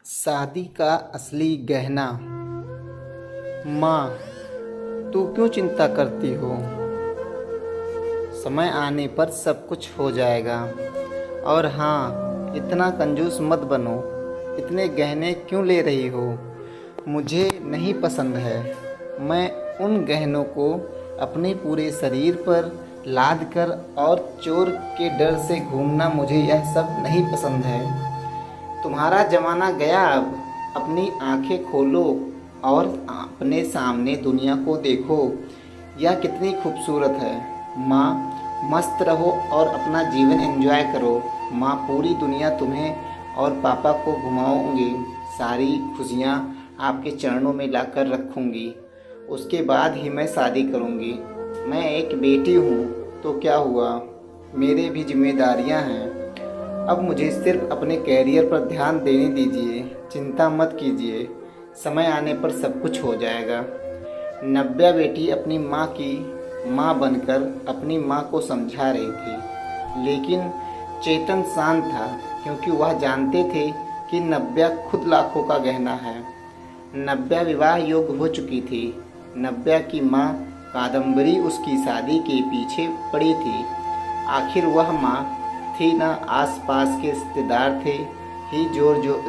शादी का असली गहना। माँ, तू क्यों चिंता करती हो? समय आने पर सब कुछ हो जाएगा। और हाँ, इतना कंजूस मत बनो। इतने गहने क्यों ले रही हो? मुझे नहीं पसंद है। मैं उन गहनों को अपने पूरे शरीर पर लाद कर और चोर के डर से घूमना, मुझे यह सब नहीं पसंद है। तुम्हारा जमाना गया। अब अपनी आंखें खोलो और अपने सामने दुनिया को देखो। यह कितनी खूबसूरत है। माँ, मस्त रहो और अपना जीवन एंजॉय करो। माँ, पूरी दुनिया तुम्हें और पापा को घुमाऊंगी। सारी खुशियाँ आपके चरणों में लाकर रखूंगी। उसके बाद ही मैं शादी करूंगी। मैं एक बेटी हूँ तो क्या हुआ, मेरे भी जिम्मेदारियाँ हैं। अब मुझे सिर्फ अपने कैरियर पर ध्यान देने दीजिए। चिंता मत कीजिए, समय आने पर सब कुछ हो जाएगा। नव्या बेटी अपनी माँ की माँ बनकर अपनी माँ को समझा रही थी, लेकिन चेतन शांत था, क्योंकि वह जानते थे कि नव्या खुद लाखों का गहना है। नव्या विवाह योग्य हो चुकी थी। नव्या की माँ कादम्बरी उसकी शादी के पीछे पड़ी थी। आखिर वह माँ थी ना, आसपास के रिश्तेदार थे ही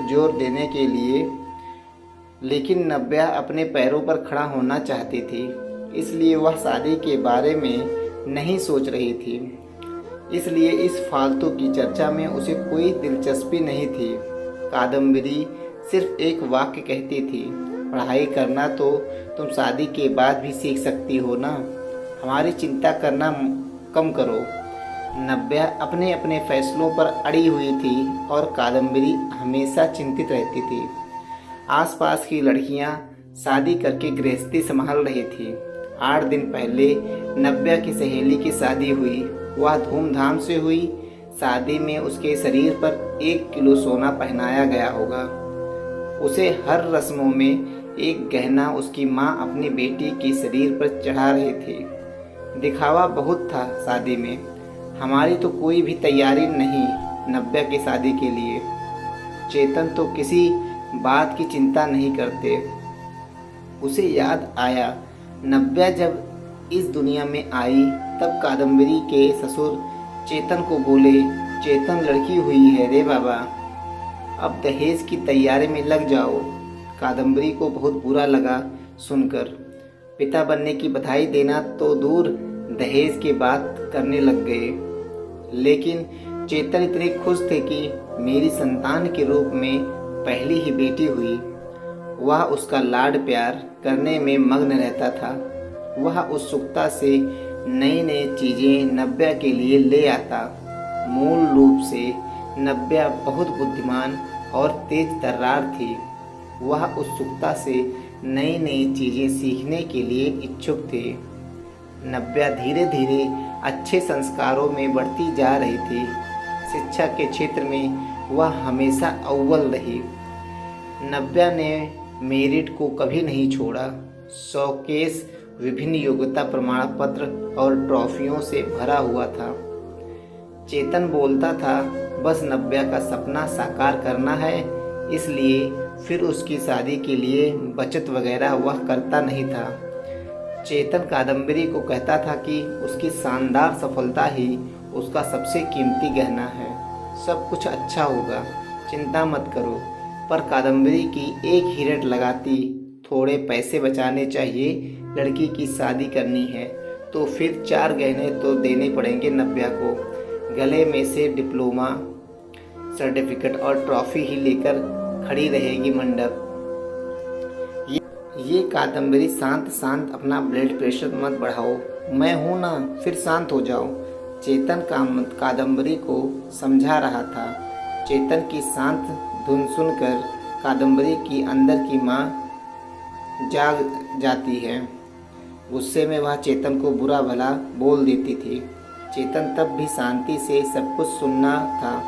जोर देने के लिए। लेकिन नव्या अपने पैरों पर खड़ा होना चाहती थी, इसलिए वह शादी के बारे में नहीं सोच रही थी। इसलिए इस फालतू की चर्चा में उसे कोई दिलचस्पी नहीं थी। कादम्बरी सिर्फ एक वाक्य कहती थी, पढ़ाई करना तो तुम शादी के बाद भी सीख सकती हो ना। हमारी चिंता करना कम करो। नव्या अपने अपने फैसलों पर अड़ी हुई थी और कादम्बरी हमेशा चिंतित रहती थी। आसपास की लड़कियां शादी करके गृहस्थी संभाल रही थी। 8 दिन पहले नव्या की सहेली की शादी हुई। वह धूमधाम से हुई। शादी में उसके शरीर पर 1 किलो सोना पहनाया गया होगा। उसे हर रस्मों में एक गहना उसकी माँ अपनी बेटी के शरीर पर चढ़ा रही थी। दिखावा बहुत था शादी में। हमारी तो कोई भी तैयारी नहीं नव्या की शादी के लिए। चेतन तो किसी बात की चिंता नहीं करते। उसे याद आया, नव्या जब इस दुनिया में आई तब कादम्बरी के ससुर चेतन को बोले, चेतन लड़की हुई है रे बाबा, अब दहेज की तैयारी में लग जाओ। कादम्बरी को बहुत बुरा लगा सुनकर। पिता बनने की बधाई देना तो दूर, दहेज की बात करने लग गए। लेकिन चेतन इतने खुश थे कि मेरी संतान के रूप में पहली ही बेटी हुई। वह उसका लाड प्यार करने में मग्न रहता था। वह उत्सुकता से नई नई चीज़ें नव्या के लिए ले आता। मूल रूप से नव्या बहुत बुद्धिमान और तेज तर्रार थी। वह उत्सुकता से नई नई चीज़ें सीखने के लिए इच्छुक थे। नव्या धीरे धीरे अच्छे संस्कारों में बढ़ती जा रही थी। शिक्षा के क्षेत्र में वह हमेशा अव्वल रही। नव्या ने मेरिट को कभी नहीं छोड़ा। शोकेस विभिन्न योग्यता प्रमाण पत्र और ट्रॉफियों से भरा हुआ था। चेतन बोलता था, बस नव्या का सपना साकार करना है, इसलिए फिर उसकी शादी के लिए बचत वगैरह वह करता नहीं था। चेतन कादम्बरी को कहता था कि उसकी शानदार सफलता ही उसका सबसे कीमती गहना है। सब कुछ अच्छा होगा, चिंता मत करो। पर कादम्बरी की एक ही रट लगाती, थोड़े पैसे बचाने चाहिए, लड़की की शादी करनी है तो फिर 4 गहने तो देने पड़ेंगे नव्या को। गले में से डिप्लोमा सर्टिफिकेट और ट्रॉफी ही लेकर खड़ी रहेगी मंडप। ये कादम्बरी, शांत शांत, अपना ब्लड प्रेशर मत बढ़ाओ। मैं हूँ ना, फिर शांत हो जाओ। चेतन कादम्बरी को समझा रहा था। चेतन की शांत धुन सुनकर कादम्बरी की अंदर की माँ जाग जाती है। गुस्से में वह चेतन को बुरा भला बोल देती थी। चेतन तब भी शांति से सब कुछ सुनना था।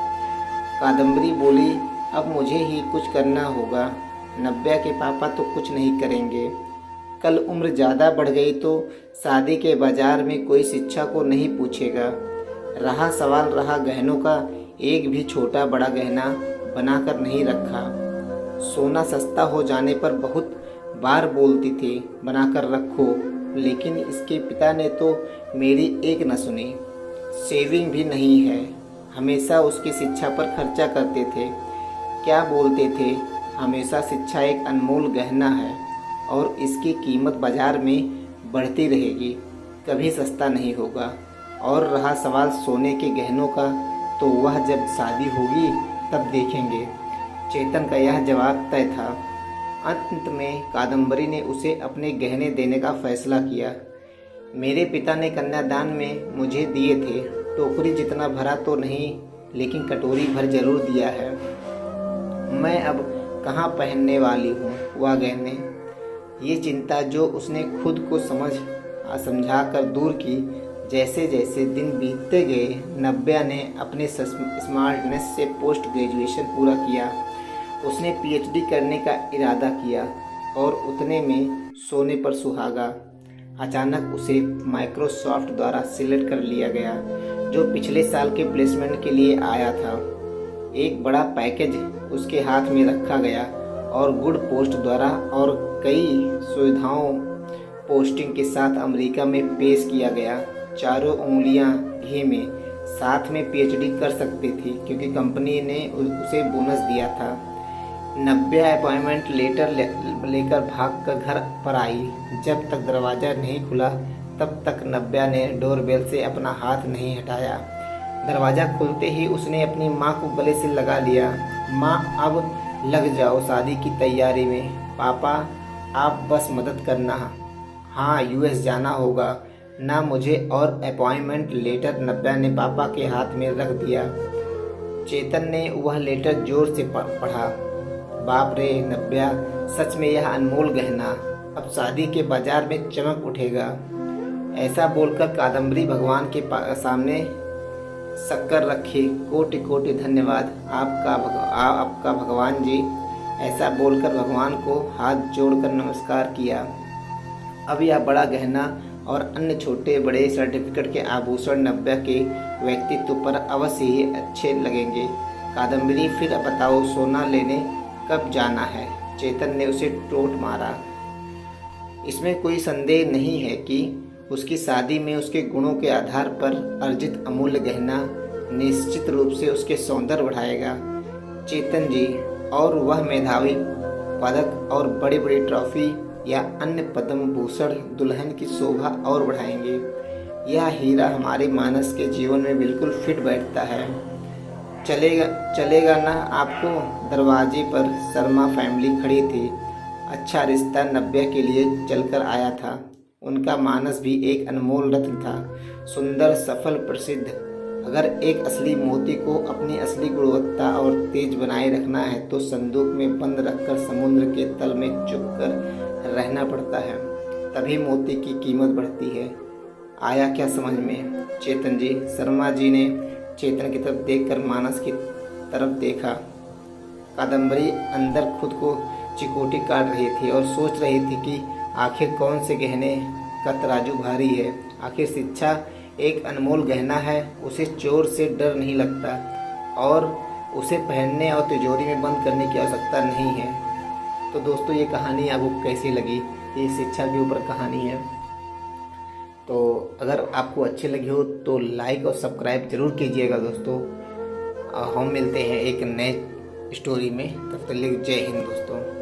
कादम्बरी बोली, अब मुझे ही कुछ करना होगा। नव्या के पापा तो कुछ नहीं करेंगे। कल उम्र ज़्यादा बढ़ गई तो शादी के बाजार में कोई शिक्षा को नहीं पूछेगा। रहा गहनों का, एक भी छोटा बड़ा गहना बनाकर नहीं रखा। सोना सस्ता हो जाने पर बहुत बार बोलती थी बनाकर रखो, लेकिन इसके पिता ने तो मेरी एक न सुनी। सेविंग भी नहीं है, हमेशा उसकी शिक्षा पर खर्चा करते थे। क्या बोलते थे, हमेशा शिक्षा एक अनमोल गहना है और इसकी कीमत बाजार में बढ़ती रहेगी, कभी सस्ता नहीं होगा। और रहा सवाल सोने के गहनों का, तो वह जब शादी होगी तब देखेंगे। चेतन का यह जवाब तय था। अंत में कादम्बरी ने उसे अपने गहने देने का फैसला किया। मेरे पिता ने कन्यादान में मुझे दिए थे, टोकरी जितना भरा तो नहीं, लेकिन कटोरी भर जरूर दिया है। मैं अब कहाँ पहनने वाली हूँ वह गहने। ये चिंता जो उसने खुद को समझा कर दूर की। जैसे जैसे दिन बीतते गए, नव्या ने अपने स्मार्टनेस से पोस्ट ग्रेजुएशन पूरा किया। उसने पीएचडी करने का इरादा किया और उतने में सोने पर सुहागा। अचानक उसे माइक्रोसॉफ्ट द्वारा सिलेक्ट कर लिया गया, जो पिछले साल के प्लेसमेंट के लिए आया था। एक बड़ा पैकेज उसके हाथ में रखा गया और गुड पोस्ट द्वारा और कई सुविधाओं पोस्टिंग के साथ अमेरिका में पेश किया गया। चारों उंगलियां घी में, साथ में पीएचडी कर सकती थी क्योंकि कंपनी ने उसे बोनस दिया था। नव्या अपॉइंटमेंट लेटर लेकर भाग कर घर पर आई। जब तक दरवाज़ा नहीं खुला तब तक नव्या ने डोरबेल से अपना हाथ नहीं हटाया। दरवाज़ा खुलते ही उसने अपनी माँ को गले से लगा लिया। माँ, अब लग जाओ शादी की तैयारी में। पापा, आप बस मदद करना। हाँ, यूएस जाना होगा ना मुझे। और अपॉइंटमेंट लेटर नव्या ने पापा के हाथ में रख दिया। चेतन ने वह लेटर जोर से पढ़ा। बाप रे नव्या, सच में यह अनमोल गहना अब शादी के बाजार में चमक उठेगा। ऐसा बोलकर कादम्बरी भगवान के सामने शक्कर रखी। कोटि कोटि धन्यवाद आपका भगवान जी। ऐसा बोलकर भगवान को हाथ जोड़कर नमस्कार किया। अब यह बड़ा गहना और अन्य छोटे बड़े सर्टिफिकेट के आभूषण नव्या के व्यक्तित्व पर अवश्य ही अच्छे लगेंगे। कादम्बरी, फिर बताओ सोना लेने कब जाना है? चेतन ने उसे टोंट मारा। इसमें कोई संदेह नहीं है कि उसकी शादी में उसके गुणों के आधार पर अर्जित अमूल्य गहना निश्चित रूप से उसके सौंदर्य बढ़ाएगा चेतन जी। और वह मेधावी पदक और बड़ी बड़ी ट्रॉफी या अन्य पद्म भूषण दुल्हन की शोभा और बढ़ाएंगे। यह हीरा हमारे मानस के जीवन में बिल्कुल फिट बैठता है। चलेगा ना आपको? दरवाजे पर शर्मा फैमिली खड़ी थी। अच्छा रिश्ता नव्या के लिए चलकर आया था। उनका मानस भी एक अनमोल रत्न था, सुंदर, सफल, प्रसिद्ध। अगर एक असली मोती को अपनी असली गुणवत्ता और तेज बनाए रखना है तो संदूक में बंद रखकर समुद्र के तल में चुपकर रहना पड़ता है, तभी मोती की कीमत बढ़ती है। आया क्या समझ में चेतन जी? शर्मा जी ने चेतन की तरफ देखकर मानस की तरफ देखा। कादम्बरी अंदर खुद को चिकोटी काट रही थी और सोच रही थी कि आखिर कौन से गहने का तराजू भारी है। आखिर शिक्षा एक अनमोल गहना है, उसे चोर से डर नहीं लगता और उसे पहनने और तिजोरी में बंद करने की आवश्यकता नहीं है। तो दोस्तों, ये कहानी आपको कैसी लगी? ये शिक्षा के ऊपर कहानी है। तो अगर आपको अच्छी लगी हो तो लाइक और सब्सक्राइब जरूर कीजिएगा दोस्तों। हम मिलते हैं एक नए स्टोरी में। तब तक के लिए जय हिंद दोस्तों।